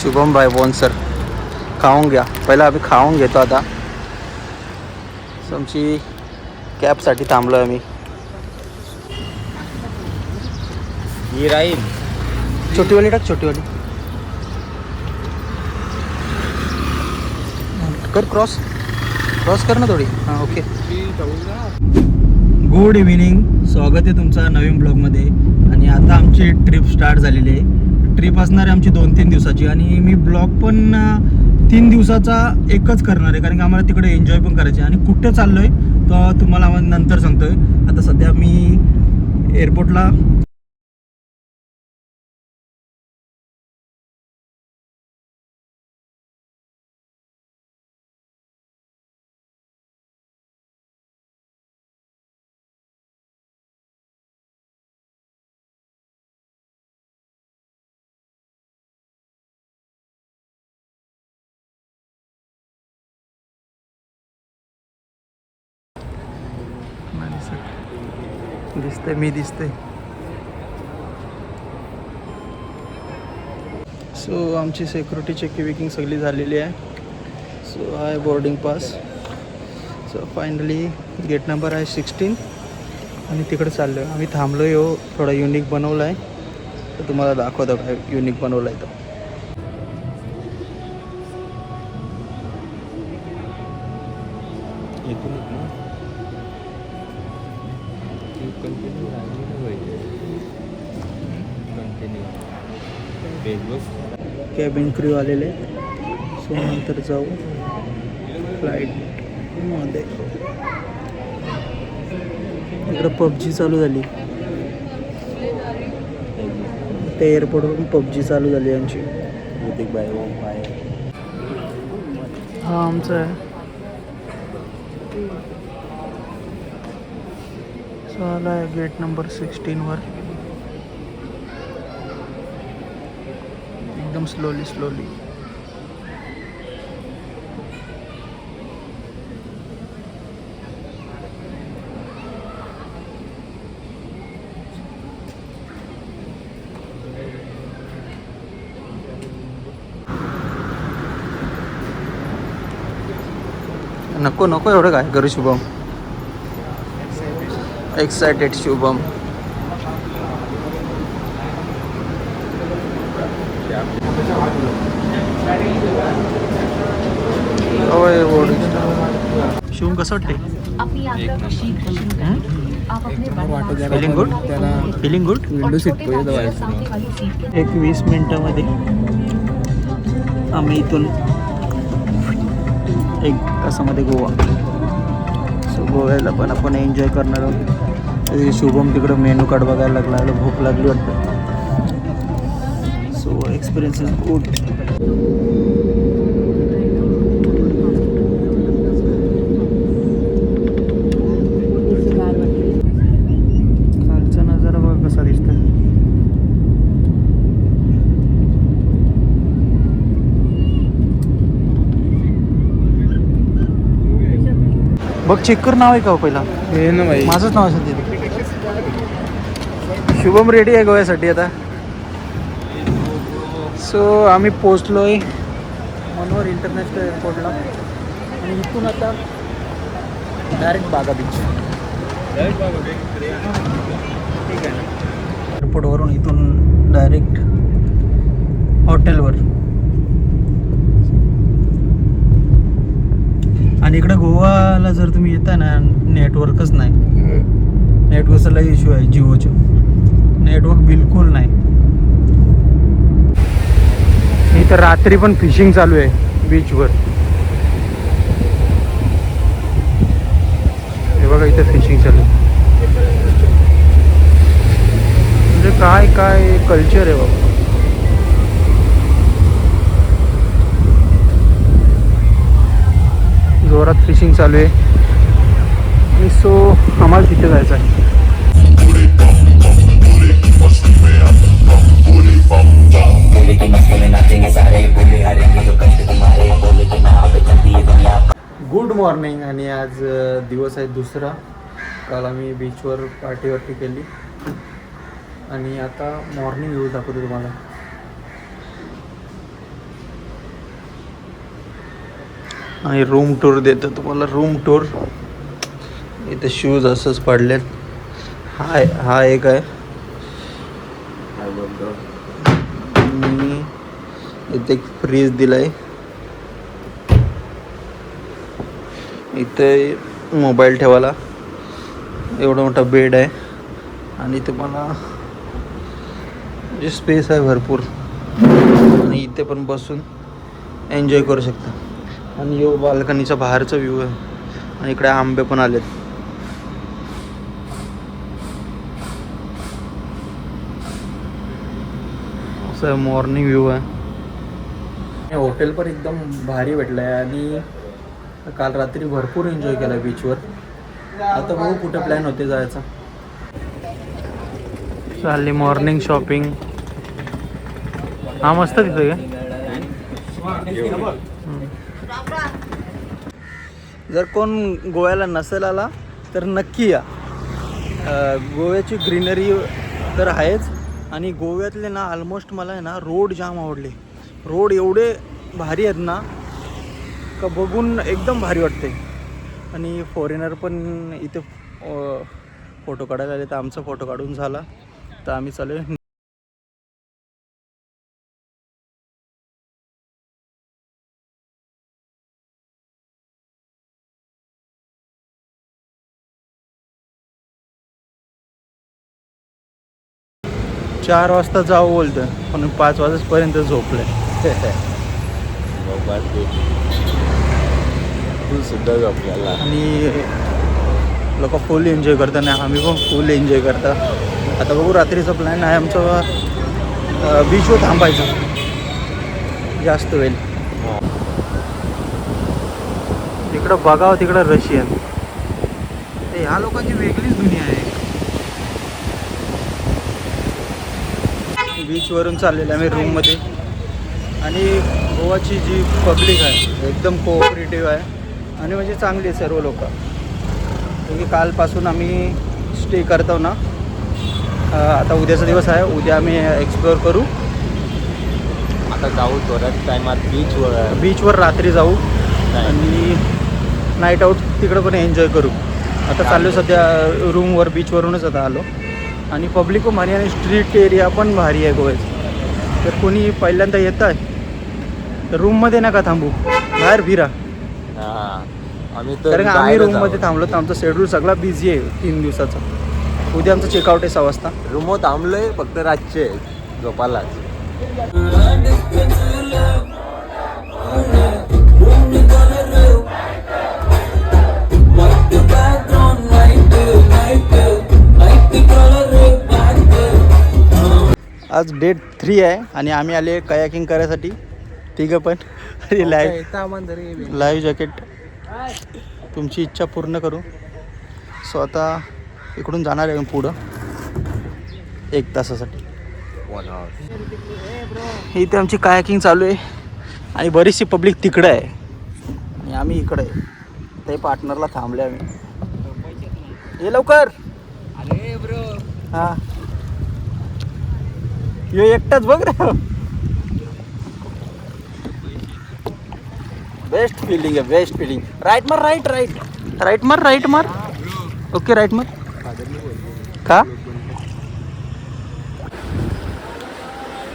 शुभम भाई बोनसर खाऊन घ्या. पहिला आम्ही खाऊन घेतो. आता आमची कॅबसाठी थांबलो आम्ही. ही राहील छोटीवाली टाक. छोटीवाली कर. क्रॉस कर ना थोडी. हां ओके. Good evening. स्वागत आहे तुमचं नवीन ब्लॉगमध्ये. आणि आता आमची ट्रिप स्टार्ट झालेली आहे. ट्रिप असणार आहे आमची 2-3 दिवसाची. आणि मी ब्लॉग पण 3 दिवसाचा एकच करणार आहे, कारण की आम्हाला तिकडे एन्जॉय पण करायचे. आणि कुठे चाललो आहे तर तुम्हाला नंतर सांगतो आहे. आता सध्या मी एअरपोर्टला दिसतंय. मी दिसतंय. सो आमची सिक्युरिटी चेकिंग सगळी झालेली आहे. सो आहे boarding pass. So finally gate number आहे 16 आणि तिकडे चाललो आहे. आम्ही थांबलो आहे. थोडा युनिक बनवला आहे, तर तुम्हाला दाखवतो काय युनिक बनवला आहे. तर कॅबिन क्रू आलेले. सो नंतर जाऊ फ्लाईटमध्ये. इकडं PUBG चालू झाली. त्या एअरपोर्टवरून PUBG चालू झाली आमची. हा आमचा आहे. सो आला आहे गेट नंबर 16वर. एकदम स्लोली. नको एवढं काय करू शुभम. एक्सायटेड शुभम. शुभम कसं वाटते? Feeling good. विंडो सीट एक 20 मिनिटामध्ये आम्ही इथून 1 तासामध्ये गोवा. सो गोव्याला पण आपण एन्जॉय करणार आहोत. शुभम तिकडं मेनू कार्ड बघायला लागला. भूक लागली वाटतं. So experience is good. खालचा नजारा बघा कसा दिसतोय. बघ चेक कर. नाव आहे का पहिला? हे ना भाई, माझंच नाव असेल तिथे. शुभम रेडी आहे गोव्यासाठी आता. सो आम्ही पोचलो आहे मनोहर इंटरनॅशनल एअरपोर्टला. आणि इथून आता डायरेक्ट बागा बीच. ठीक आहे ना. एअरपोर्टवरून इथून डायरेक्ट हॉटेलवर. आणि इकडे गोवाला जर तुम्ही येता ना, नेटवर्कच नाही. नेटवर्कचा लई इश्यू आहे. जिओचे नेटवर्क बिलकुल नाही. इथं रात्री पण फिशिंग चालू आहे बीचवर. हे बघा इथं फिशिंग चालू आहे. म्हणजे काय कल्चर आहे बाबा. जोरात फिशिंग चालू आहे. आणि सो आम्हाला तिथे जायचं आहे. Good morning. आणि आज दिवस आहे दुसरा. काल आम्ही बीचवर पार्टी केली. आणि आता मॉर्निंग व्ह्यू दाखवतो तुम्हाला. आणि रूम टूर देतो तुम्हाला. Room tour. इथे शूज असंच पडलेत. हा एक आहे. आणि इथे एक फ्रीज दिलाय. इथे मोबाईल ठेवायला एवढा मोठा बेड आहे. आणि तुम्हाला जे स्पेस आहे भरपूर. आणि इथे पण बसून एन्जॉय करू शकता. आणि यो बाल्कनीचा बाहेरचा व्ह्यू आहे. आणि इकडे आंबे पण आलेत. असं मॉर्निंग व्ह्यू आहे. हॉटेल पण एकदम भारी भेटलं आहे. आणि काल रात्री भरपूर एन्जॉय केला बीचवर. आता बघू कुठे प्लॅन होते जायचा. चालली मॉर्निंग शॉपिंग. हा मस्त दिसतोय का? जर कोण गोव्याला नसेल आला तर नक्की या. गोव्याची ग्रीनरी तर आहेच. आणि गोव्यातले ना ऑलमोस्ट मला आहे ना रोड जाम आवडले. रोड एवढे भारी आहेत ना का बघून एकदम भारी वाटते. आणि फॉरेनर पण इथे फोटो काढायला आले. तर आमचा फोटो काढून झाला तर आम्ही चालू. चार वाजता जाऊ बोलतं पण 5 वाजेपर्यंत झोपलंय. तू सुद्धा आपल्याला. आणि लोक फुल एन्जॉय करतात. नाही आम्ही पण फुल एन्जॉय करता. आता बघू रात्रीचा प्लॅन आहे आमचा बीचवर थांबायचं जास्त वेळ. तिकडं बघावं तिकडं रशियन. ह्या लोकांची वेगळीच दुनिया आहे. बीचवरून चाललेलं आहे आम्ही रूममध्ये. आणि गोवाची जी पब्लिक आहे एकदम कोऑपरेटिव्ह आहे. आणि म्हणजे चांगली आहे सर्व लोक. म्हणजे कालपासून आम्ही स्टे करतो ना. आता उद्याचा दिवस आहे. उद्या आम्ही एक्सप्लोअर करू. आता जाऊ थोड्याच टायमात बीचवर रात्री जाऊ. आणि नाईट आऊट तिकडं पण एन्जॉय करू. आता चाललो सध्या रूमवर. बीचवरूनच आता आलो. आणि पब्लिक पण भारी. आणि स्ट्रीट एरिया पण भारी आहे गोव्याचं. तर कोणी पहिल्यांदा येत आहे तर रूममध्ये नका थांबू, बाहेर फिरा. आम्ही कारण आम्ही रूममध्ये थांबलो तर आमचा शेड्यूल सगळा बिझी आहे 3 दिवसाचा. उद्या आमचं चेकआउट आहे 6 वाजता. रूमवर थांबलोय फक्त रातचे झोपालाच. आज डेट 3 आहे आणि आम्ही आले कयाकिंग करायसाठी तिघं पण. आणि लाईव्ह जॅकेट तुमची इच्छा पूर्ण करू. सो आता इकडून जाणार आहे पुढं 1 तासासाठी. इथे आमची कायाकिंग चालू आहे. आणि बरीचशी पब्लिक तिकडं आहे आणि आम्ही इकडे आहे. ते पार्टनरला थांबले आम्ही. ये लवकर. हां ये एकटाच बघ रे. बेस्ट फिलिंग आहे. Best filling. राईट मार. राईट मार. ओके राईट मार. का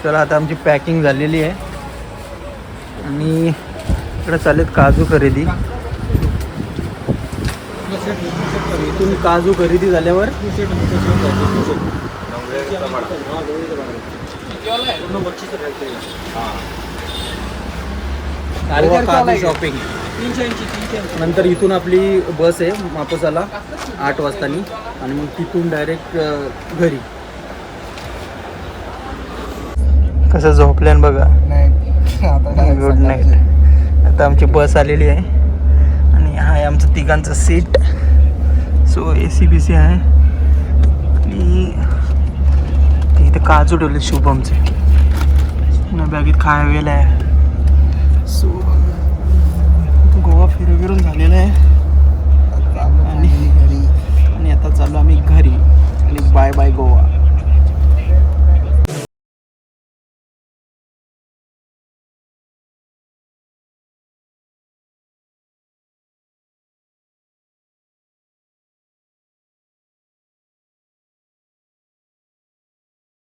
चला आता आमची पॅकिंग झालेली आहे. आणि इकडे चालेत काजू खरेदी. इथून काजू खरेदी झाल्यावर काजू शॉपिंग. नंतर इथून आपली बस आहे मापोसाला 8 वाजतानी. आणि मग तिथून डायरेक्ट घरी. कसं झोपल्यान बघा. Good night. आता आमची बस आलेली आहे. आणि हा आहे आमचं तिघांचं सीट. सो AC BC आहे. आणि इथे काजू ठेवले शुभमचे. बॅगेत खायला आहे. सो गोवा फिरून झालेलं आहे. आणि आता चाललो आम्ही घरी. आणि बाय बाय गोवा.